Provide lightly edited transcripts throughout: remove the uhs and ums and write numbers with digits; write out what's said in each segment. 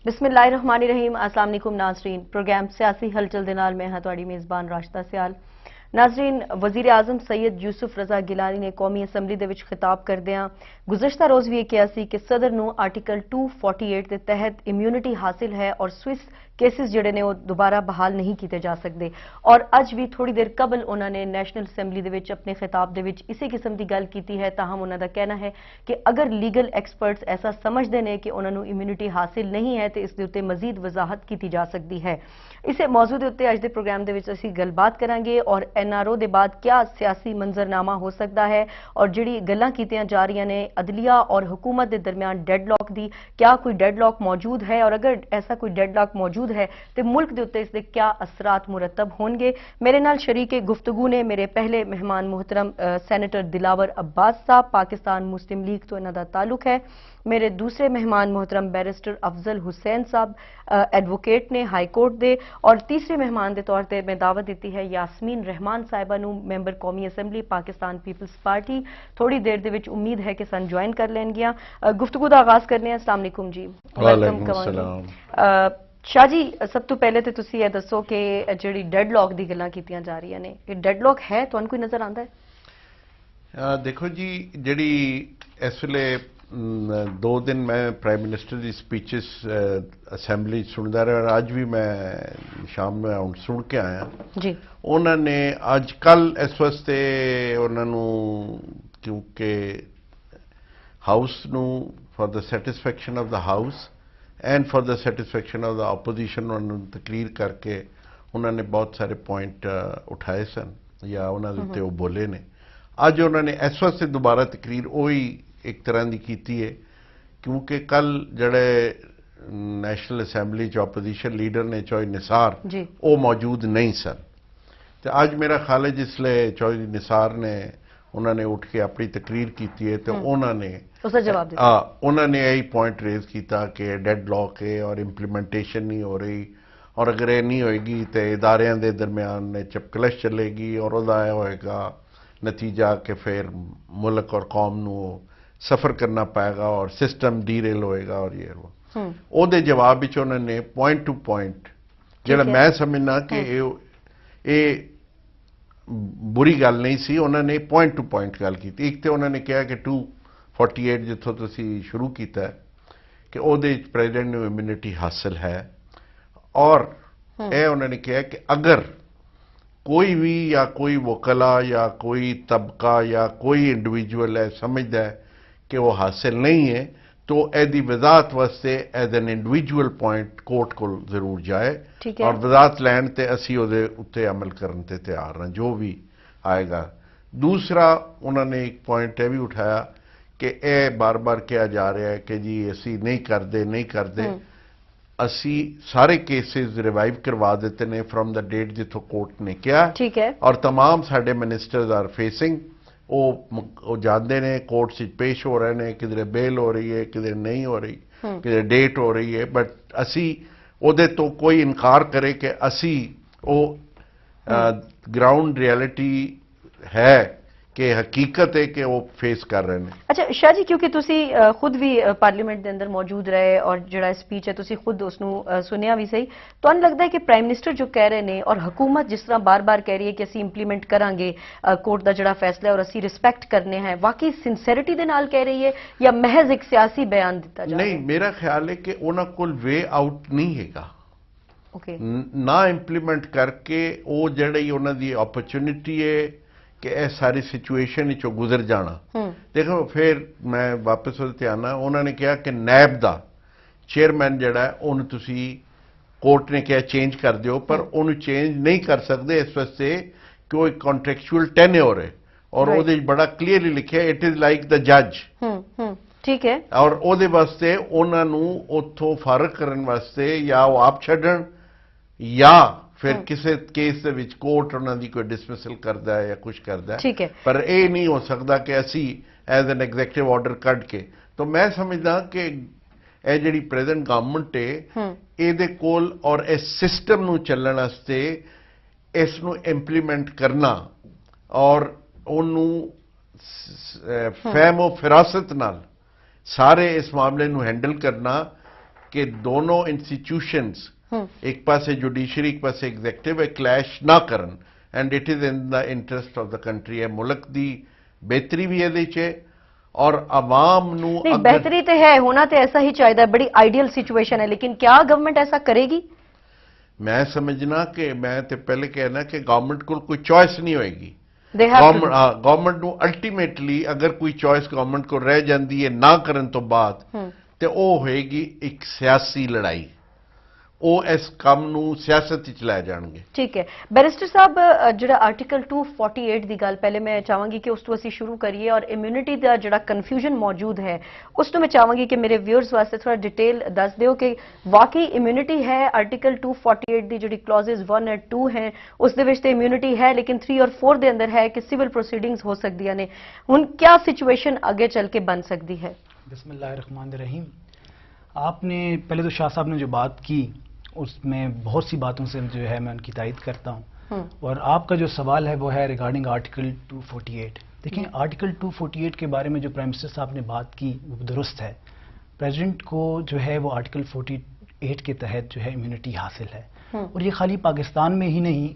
बिस्मिल्लाहिर्रहमानिर्रहीम। अस्सलाम वालेकुम नाज़रीन। प्रोग्राम सियासी हलचल दे नाल मैं हां तुहाडी मेज़बान राशिदा सियाल। नाज़रीन, वज़ीर आज़म सैयद यूसुफ रज़ा गिलानी ने कौमी असैम्बली दे विच खिताब करदियां गुज़श्ता रोज़ भी कहा सी कि सदर नूं आर्टिकल 248 के तहत इम्यूनिटी हासिल है और स्विस केसेस जिहड़े ने वो दोबारा बहाल नहीं किए जा सकते। और अज भी थोड़ी देर कबल उन्होंने नैशनल असैम्बली दे विच अपने खिताब दे विच इसी किस्म की गल की है। ताहम उन्हों का कहना है कि अगर लीगल एक्सपर्ट्स ऐसा समझते हैं कि उन्होंने इम्यूनिटी हासिल नहीं है तो इस दे उत्ते मजीद वजाहत की जा सकती है। इसे मौजू के उत्ते अज के प्रोग्राम के असी गलबात करांगे और NRO के बाद क्या सियासी मंजरनामा हो सकता है और जिहड़ी गल्लां कीतियां जा रही ने अदलिया और हुकूमत के दरमियान डेडलॉक की, क्या कोई डेडलॉक मौजूद है और अगर ऐसा कोई डेडलॉक मौजूद है तो मुल्क के उत्ते इसके क्या असरात मुरतब होंगे। मेरे नाल शरीके गुफ्तगू ने मेरे पहले मेहमान मोहतरम सैनेटर दिलावर अब्बास साहब, पाकिस्तान मुस्लिम लीग तो इन्हां दा ताल्लुक है। मेरे दूसरे मेहमान मोहतरम बैरिस्टर अफजल हुसैन साहब एडवोकेट ने हाई कोर्ट दे और तीसरे मेहमान के तौर पर मैं दावत दी है यास्मीन रहमान साहिबा नूं, मैंबर कौमी असैम्बली पाकिस्तान पीपल्स पार्टी। थोड़ी देर दे विच उम्मीद है कि सन ज्वाइन कर लैणगियां। गुफ्तगू का आगाज करने हैं। अस्सलाम वालेकुम जी। वालेकुम अस्सलाम। शाह जी, सब तो पहले तो तुसी ये दसो कि जिहड़ी डेडलॉक की गल्लां कीतियां जा रही ने, ये डेडलॉक है तुहानूं कोई नजर आंदा है? देखो जी, जिहड़ी इस वेले 2 दिन मैं प्राइम मिनिस्टर की स्पीचेस असैम्बली सुनता रहा और अज भी मैं शाम में हुण सुन के आया जी। उन्होंने अज कल इस वास्ते उन्होंने क्योंकि हाउस नूं for the satisfaction of the house and for the satisfaction of the opposition उन्होंने तकरीर करके उन्होंने बहुत सारे पॉइंट उठाए सन या उन्होंने उत्ते वो बोले ने। अज उन्होंने इस वास्ते दोबारा तकरीर वही एक तरह की कीती है क्योंकि कल जड़े नैशनल असैम्बली ऑपोजिशन लीडर ने चौधरी निसार वो मौजूद नहीं सन। तो अज मेरा ख्याल है जिसले चौधरी निसार ने उन्होंने उठ के अपनी तकरीर की है तो उन्होंने उन्होंने यही पॉइंट रेज किया कि डेडलॉक है और इंप्लीमेंटेशन नहीं हो रही और अगर ये नहीं होएगी तो इदारियां दे दरम्यान चपकलश चलेगी और वह होएगा नतीजा कि फिर मुल्क और कौम नूं सफ़र करना पाएगा और सिस्टम डीरेल होएगा और ये वो दे जवाब विच उन्होंने पॉइंट टू पॉइंट जिहड़ा मैं समझना कि ये बुरी गल नहीं सी, उन्होंने पॉइंट टू पॉइंट गल की। एक तो उन्होंने कहा कि 248 जिथों तुसी शुरू किया कि उहदे प्रेजिडेंट नूं इम्यूनिटी हासिल है और यह उन्होंने कहा कि अगर कोई भी या कोई वकला या कोई तबका या कोई इंडिविजुअल है समझदा है कि वो हासिल नहीं है तो एदी वजाहत वास्ते as an individual point court को जरूर जाए और वजाहत लैन ते असी उहदे उत्ते अमल करने ते तैयार हैं जो भी आएगा। दूसरा उन्होंने एक पॉइंट यह भी उठाया कि यह बार बार कहा जा रहा है कि जी असी नहीं करते असी सारे केसेस रिवाइव करवा देते हैं फ्रॉम द डेट जिथों कोर्ट ने किया और तमाम साडे मिनिस्टर्स आर फेसिंग वो जानते हैं कोर्ट से पेश हो रहे हैं, किधरे बेल हो रही है, किधरे नहीं हो रही, किधरे डेट हो रही है, बट असी उहदे तो कोई इनकार करे कि असी वो ग्राउंड रियलिटी है कि हकीकत है कि वो फेस कर रहे हैं। अच्छा शाह जी, क्योंकि तुसी खुद भी पार्लीमेंट के अंदर मौजूद रहे और जिहड़ा स्पीच है तुसी खुद उसनूं सुनिया भी सही, तो लगता है कि प्राइम मिनिस्टर जो कह रहे हैं और हुकूमत जिस तरह बार बार कह रही है कि असी इंप्लीमेंट करांगे कोर्ट का जिहड़ा फैसला है और असी रिस्पैक्ट करने हैं, वाकई सिंसैरिटी दे नाल कह रही है या महज एक सियासी बयान दिता जा रहा है? नहीं, मेरा ख्याल है कि उन्हां कोल वे आउट नहीं हैगा। ना इंप्लीमेंट करके वो जिहड़ी उन्हां दी अपॉर्चुनिटी है कि यह सारी सिचुएशन चो गुजर जाना। देखो फिर मैं वापस उसते आना, उन्होंने कहा कि नैब का चेयरमैन जड़ा उन्हें तुसी कोर्ट ने कहा चेंज कर दियो पर उन्हें चेंज नहीं कर सकते इस वास्ते कि वो एक कॉन्ट्रैक्चुअल टेन्योर है और वो बड़ा क्लीयरली लिखे इट इज लाइक द जज। ठीक है। और वो वास्ते उन्होंने उतों फारग करने वास्ते या वो आप छड्डण या फिर किसी केस दे विच कोर्ट उन्होंने कोई डिसमिसल करता है या कुछ करता है, पर यह नहीं हो सकता कि असी as an executive order cut के। तो मैं समझदा कि यह जिहड़ी प्रेजेंट गवर्नमेंट है इहदे कोल और इस सिस्टम नूं चलण वास्ते इसनूं इंप्लीमेंट करना और उन्होंने फहमो फिरासत नाल सारे इस मामले नूं हैंडल करना کہ دونوں انسٹیٹیوشنز ایک پاسے جوڈیشری ایک پاسے ایگزیکٹو کلیش نہ کرن and it is in the interest of the country ہے ملک دی بہتری بھی ہے اور عوام نو بہتری تو ہے ہونا تو ایسا ہی چاہیے بڑی آئیڈیل سچویشن ہے لیکن کیا گورنمنٹ ایسا کرے گی؟ میں سمجھنا کہ میں تے پہلے کہنا کہ گورنمنٹ کو کوئی چوائس نہیں ہوئے گی گورنمنٹ نو الٹیمیٹلی اگر کوئی چوائس گورنمنٹ کو رہ جاندی ہے نہ کرن تو بعد تے او ہوئے گی ایک سیاسی لڑائی او اس کام نو سیاست ہی چلائے جان گے. ٹھیک ہے بیرسٹر صاحب جڑا آرٹیکل 248 دی گل پہلے میں چاہوں گی کہ اس تو اسی شروع کریے اور امیونٹی دا جڑا کنفیوژن موجود ہے اس تو میں چاہوں گی کہ میرے ویورز واسطے تھوڑا ڈیٹیل دس دیو کہ واقعی امیونٹی ہے آرٹیکل 248 دی جڑی کلوزز 1 اور 2 ہیں اس دے وچ تے امیونٹی ہے لیکن 3 اور 4 دے اندر ہے کہ سول پروسیڈنگز ہو سکدیاں نے ہن کیا سچویشن آگے چل کے بن سکتی ہے؟ بسم اللہ الرحمن الرحیم. آپ نے پہلے تو شاہ صاحب نے جو بات کی اس میں بہت سی باتوں سے جو ہے میں ان کی تائید کرتا ہوں اور آپ کا جو سوال ہے وہ ہے ریگارڈنگ آرٹیکل 248. دیکھیں آرٹیکل 248 کے بارے میں جو پرائم منسٹر صاحب نے بات کی وہ درست ہے. پریزیڈنٹ کو جو ہے وہ آرٹیکل 48 کے تحت جو ہے امیونٹی حاصل ہے اور یہ خالی پاکستان میں ہی نہیں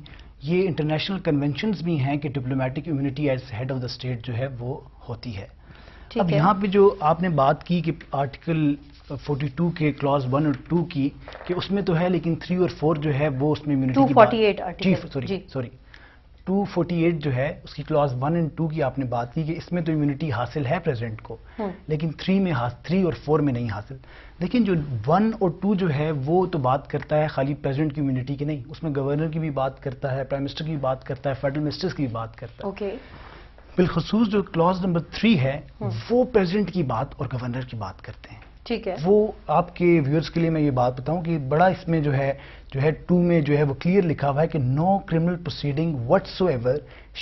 یہ انٹرنیشنل کنونشنز بھی ہیں کہ diplomatic immunity is head of the state جو ہے وہ ہوتی ہے. اب یہاں پہ جو آپ نے بات کی کہ آرٹیکل 42 کے کلاز 1 اور 2 کی کہ اس میں تو ہے لیکن 3 اور 4 جو ہے وہ اس میں امیونٹی 248 248 جو ہے اس کی کلاز 1 اور 2 کی آپ نے بات کی کہ اس میں تو امیونٹی حاصل ہے پریزیڈنٹ کو لیکن 3 اور 4 میں نہیں حاصل. لیکن جو 1 اور 2 جو ہے وہ تو بات کرتا ہے خالی پریزیڈنٹ کی امیونٹی کی نہیں اس میں گورنر کی بھی بات کرتا ہے پرائم منسٹر کی بھی بات کرتا ہے فیڈرل منسٹرز کی بھی بات کرتا ہے. بالخصوص جو کلاز نمبر 3 ہے وہ پریزیڈنٹ کی بات اور گورنر کی بات کرتے ہیں. ٹھیک ہے وہ آپ کے ویورز کے لیے میں یہ بات بتاؤں کہ بڑا اس میں جو ہے 2 میں جو ہے وہ کلیئر لکھا ہوا ہے کہ no criminal proceeding whatsoever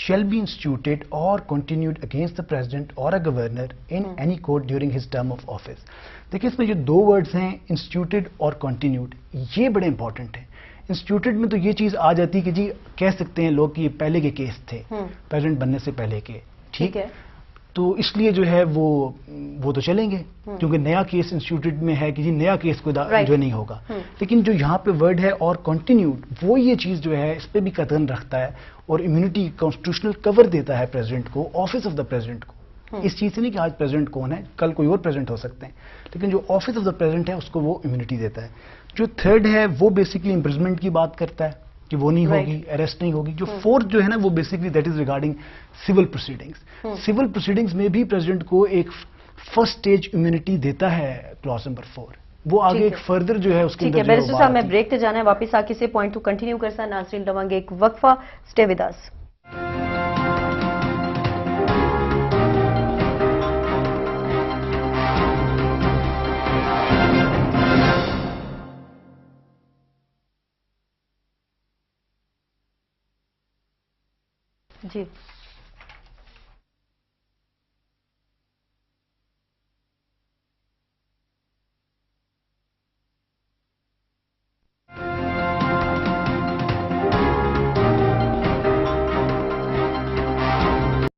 shall be instituted or continued against the president or a governor in any court during his term of office. دیکھیں اس میں جو 2 ورڈز ہیں انسٹیٹیوٹیڈ اور کنٹینیوڈ یہ بڑے امپورٹنٹ ہیں. انسٹیٹیوٹیڈ میں تو یہ چیز آ جاتی کہ جی کہہ سکتے ہیں لوگ کہ یہ پہلے کے کیس تھے پریزیڈنٹ بننے سے پہلے کے ٹھیک ہے تو اس لیے جو ہے وہ تو چلیں گے کیونکہ نیا کیس انسٹیٹیوٹیڈ میں ہے کہ جی نیا کیس کو جو نہیں ہوگا. لیکن جو یہاں پہ ورڈ ہے اور کنٹینیوڈ وہ یہ چیز جو ہے اس پہ بھی قطعاً رکھتا ہے اور امیونٹی کانسٹیٹیوشنل کور دیتا ہے پریزیڈنٹ کو آفس آف دا پریزیڈنٹ کو. اس چیز سے نہیں کہ آج پریزیڈنٹ کون ہے کل کوئی اور پریزیڈنٹ ہو سکتے ہیں لیکن جو آفس آف دا پریزیڈنٹ ہے اس کو وہ امیونٹی دیتا ہے. جو 3rd ہے وہ بیسکلی امپریزمنٹ کی بات کرتا ہے کہ وہ نہیں ہوگی اریسٹ نہیں ہوگی. جو 4th جو ہے نا وہ basically that is regarding civil proceedings. Civil proceedings میں بھی پریزیڈنٹ کو ایک فرسٹ سٹیج امیونٹی دیتا ہے کلاس نمبر 4. وہ آگے ایک فردر جو ہے اس کے اندر بیرسٹر صاحب میں بریک تے جانا ہے واپس آ کے سے پوائنٹ تو کنٹینیو کرسا ناظرین لواں گے ایک وقفہ سٹے ود اس. جی